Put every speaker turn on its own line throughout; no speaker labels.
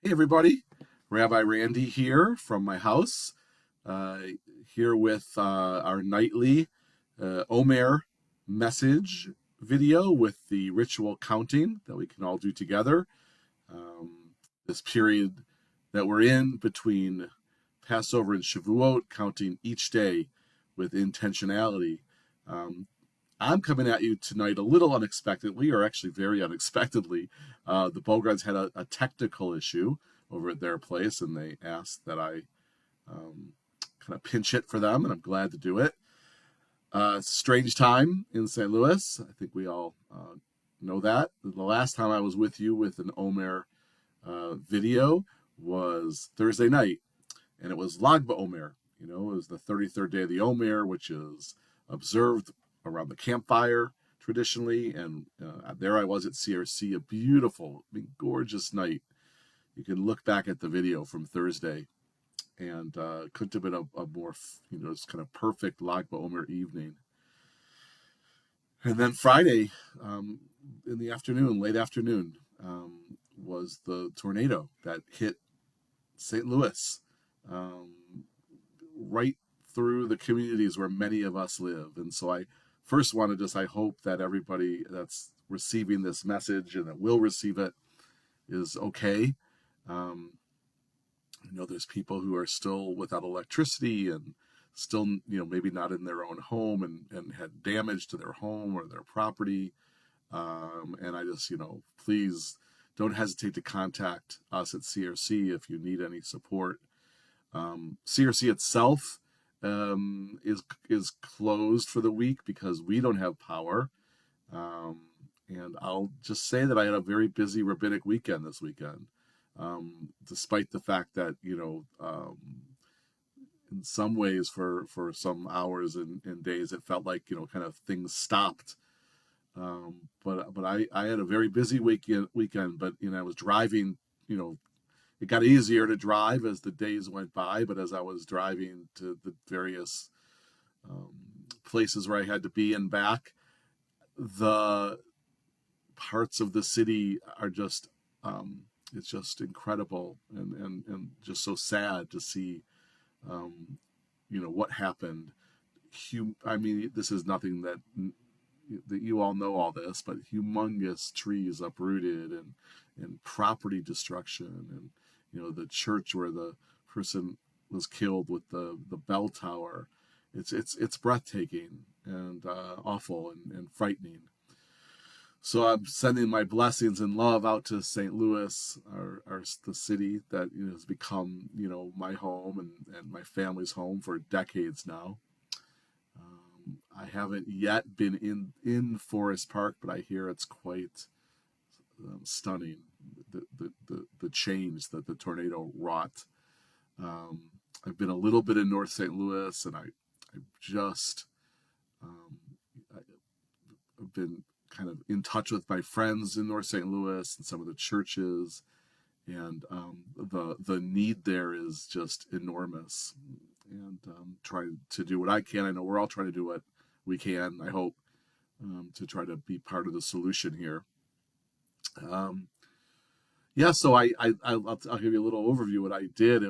Hey everybody, Rabbi Randy here from my house, uh, here with our nightly Omer message video with the ritual counting that we can all do together. This period that we're in between Passover and Shavuot, counting each day with intentionality. Um, I'm coming at you tonight a little unexpectedly, or actually very unexpectedly. The Bogrons had a technical issue over at their place, and they asked that I kind of pinch hit for them, and I'm glad to do it. Strange time in St. Louis. I think we all know that. The last time I was with you with an Omer video was Thursday night, and it was Lag BaOmer. You know, it was the 33rd day of the Omer, which is observed around the campfire traditionally. And there I was at CRC, a beautiful, gorgeous night. You can look back at the video from Thursday, and couldn't have been a more, just kind of perfect Lag BaOmer evening. And then Friday, in the afternoon, late afternoon, was the tornado that hit St. Louis, um, right through the communities where many of us live. And so I first want to I hope that everybody that's receiving this message and that will receive it is okay. Um, there's people who are still without electricity and still, maybe not in their own home and had damage to their home or their property. And I just, please don't hesitate to contact us at CRC if you need any support. CRC itself is closed for the week because we don't have power. And I'll just say that I had a very busy rabbinic weekend this weekend, despite the fact that, in some ways for some hours and days, it felt like, kind of things stopped. But I had a very busy weekend, but, I was driving, it got easier to drive as the days went by, but as I was driving to the various places where I had to be and back, the parts of the city are just, it's just incredible and just so sad to see, what happened. I mean, this is nothing that you all know all this, but humongous trees uprooted and property destruction and the church where the person was killed with the bell tower. It's breathtaking and awful and frightening. So I'm sending my blessings and love out to St. Louis, the city that has become my home and my family's home for decades now. I haven't yet been in Forest Park, but I hear it's quite stunning. The change that the tornado wrought. I've been a little bit in North St. Louis, and I just I've been kind of in touch with my friends in North St. Louis and some of the churches, and the need there is just enormous. And trying to do what I can. I know we're all trying to do what we can, I hope, to try to be part of the solution here. So I'll give you a little overview what I did.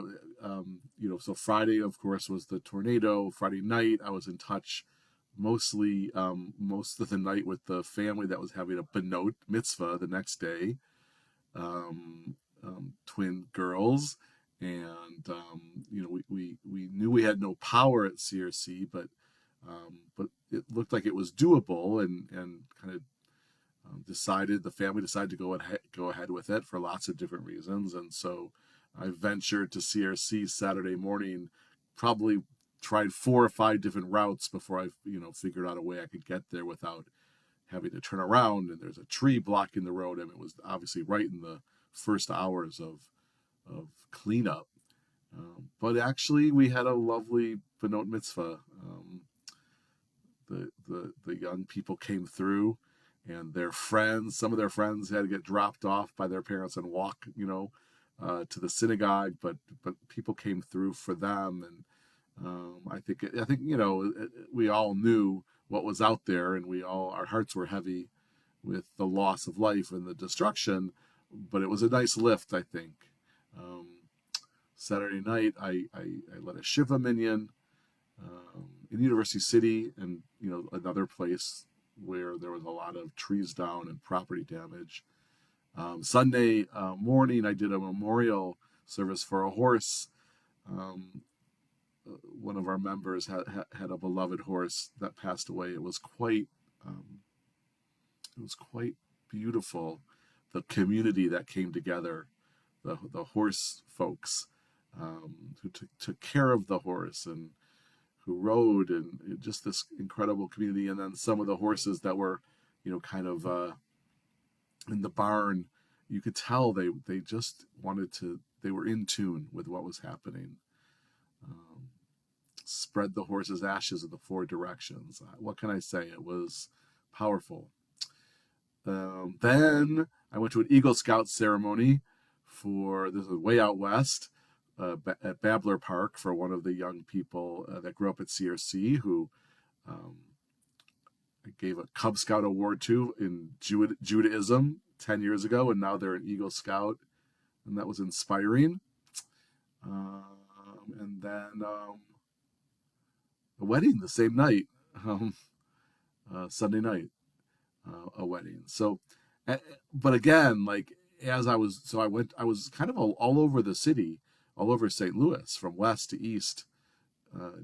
So Friday, of course, was the tornado. Friday night, I was in touch most of the night with the family that was having a benot mitzvah the next day, twin girls. And we knew we had no power at CRC, but it looked like it was doable, and kind of the family decided to go ahead with it for lots of different reasons. And so I ventured to CRC Saturday morning, probably tried 4 or 5 different routes before I figured out a way I could get there without having to turn around. And there's a tree blocking the road, and it was obviously right in the first hours of cleanup. But actually, we had a lovely benot mitzvah. The young people came through, and some of their friends had to get dropped off by their parents and walk, to the synagogue. But people came through for them, and I think we all knew what was out there, and our hearts were heavy with the loss of life and the destruction. But it was a nice lift, I think. Um, Saturday night, I led a Shiva minyan in University City, and another place where there was a lot of trees down and property damage. Sunday morning, I did a memorial service for a horse. Um, One of our members had a beloved horse that passed away. Um, it was quite beautiful. The community that came together, the horse folks who took care of the horse and who rode, and just this incredible community. And then some of the horses that were, kind of in the barn, you could tell they just wanted to. They were in tune with what was happening. Um, Spread the horse's ashes in the four directions. What can I say? It was powerful. Then I went to an Eagle Scout ceremony this is way out west at Babbler Park for one of the young people that grew up at CRC who um, I gave a Cub Scout award to in Judaism 10 years ago, and now they're an Eagle Scout, and that was inspiring. And then a wedding the same night, Sunday night, a wedding. So, but again, like I was kind of all over the city, all over St. Louis, from west to east,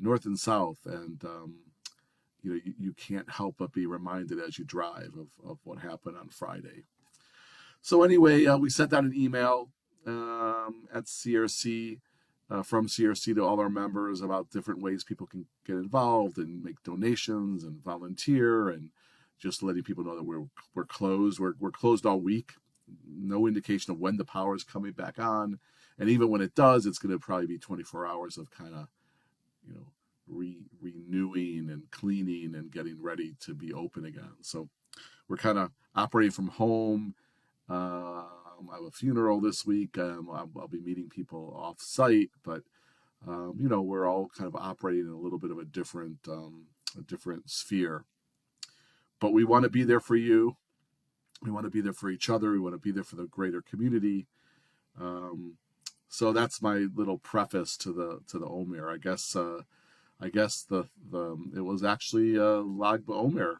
north and south, and you can't help but be reminded as you drive of what happened on Friday. So anyway, we sent out an email at CRC, from CRC to all our members about different ways people can get involved and make donations and volunteer, and just letting people know that we're closed. We're closed all week. No indication of when the power is coming back on, and even when it does, it's going to probably be 24 hours of kind of renewing and cleaning and getting ready to be open again. So we're kind of operating from home. I have a funeral this week. I'll be meeting people off site, but we're all kind of operating in a little bit of a different sphere. But we want to be there for you. We want to be there for each other. We want to be there for the greater community. So that's my little preface to the Omer. I guess the it was actually Lag BaOmer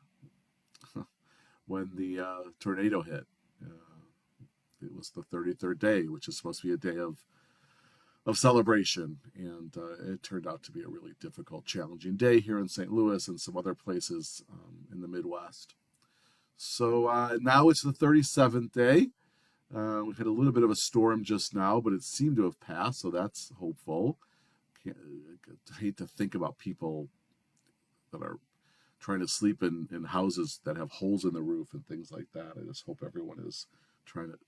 when the tornado hit. It was the 33rd day, which is supposed to be a day of celebration, and it turned out to be a really difficult, challenging day here in St. Louis and some other places in the Midwest. So now it's the 37th day. We've had a little bit of a storm just now, but it seemed to have passed, so that's hopeful. I hate to think about people that are trying to sleep in houses that have holes in the roof and things like that. I just hope everyone is trying to,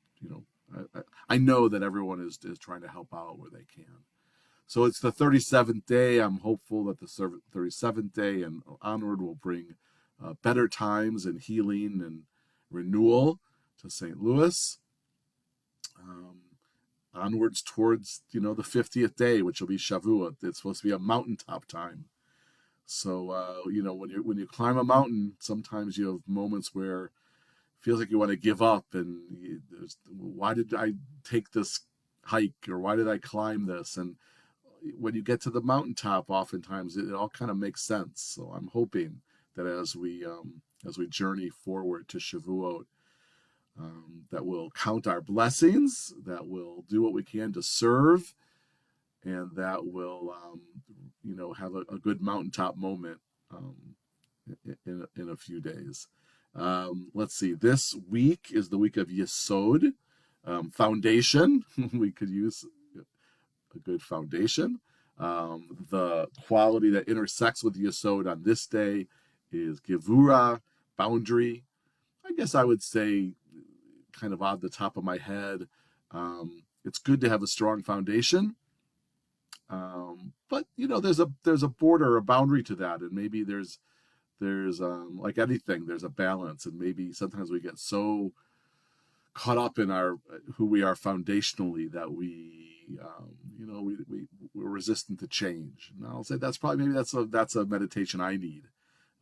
I know that everyone is trying to help out where they can. So it's the 37th day. I'm hopeful that the 37th day and onward will bring better times and healing and renewal to St. Louis. Onwards towards the 50th day, which will be Shavuot. It's supposed to be a mountaintop time. So when you climb a mountain, sometimes you have moments where it feels like you want to give up, and why did I take this hike, or why did I climb this? And when you get to the mountaintop, oftentimes it all kind of makes sense. So I'm hoping that as we journey forward to Shavuot, that we'll count our blessings, that we'll do what we can to serve, and that we'll have a good mountaintop moment in a few days. Let's see. This week is the week of Yesod, foundation. We could use a good foundation. The quality that intersects with Yesod on this day is Gevura, boundary. I guess I would say, kind of off the top of my head, it's good to have a strong foundation. But there's a border, a boundary to that, and maybe there's like anything, there's a balance, and maybe sometimes we get so caught up in who we are foundationally that we're resistant to change. And I'll say that's a meditation I need.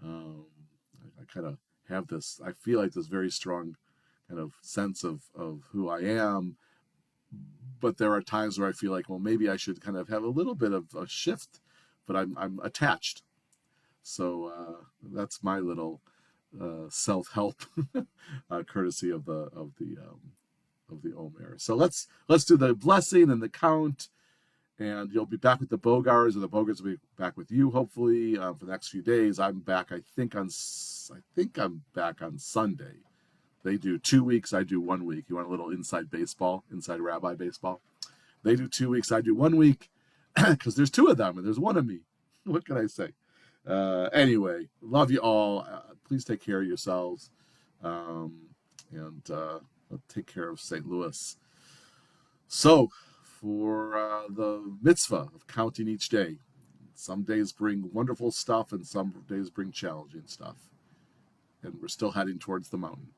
I kind of have this. I feel like this very strong kind of sense of who I am, but there are times where I feel like, well, maybe I should kind of have a little bit of a shift, but I'm attached. So that's my little self-help, courtesy of the Omer. So let's do the blessing and the count, and you'll be back with the Bogars, or the Bogars will be back with you hopefully for the next few days. I'm back. I'm back on Sunday. They do 2 weeks. I do 1 week. You want a little inside baseball, inside rabbi baseball? They do 2 weeks. I do 1 week, because there's two of them and there's one of me. What can I say? Anyway, love you all. Please take care of yourselves, and take care of St. Louis. So, for the mitzvah of counting each day, some days bring wonderful stuff and some days bring challenging stuff. And we're still heading towards the mountain.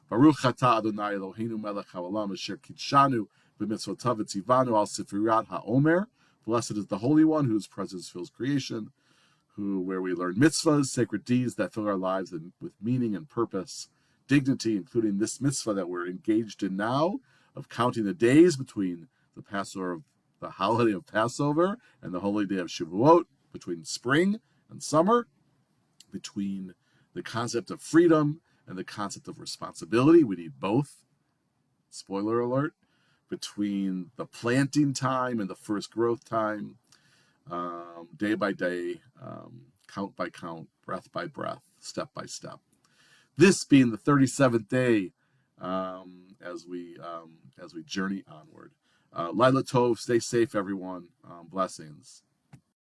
Baruch atah Adonai Eloheinu melech haolam asher kitshanu b'mitzvotav v'tzivanu al sefirat haomer. Blessed is the Holy One whose presence fills creation, where we learn mitzvahs, sacred deeds that fill our lives with meaning and purpose, dignity, including this mitzvah that we're engaged in now, of counting the days between the Passover, the holiday of Passover, and the holy day of Shavuot, between spring and summer, between the concept of freedom and the concept of responsibility. We need both. Spoiler alert. Between the planting time and the first growth time, day by day, count by count, breath by breath, step by step. This being the 37th day, as we journey onward. Laila Tov, stay safe, everyone. Blessings.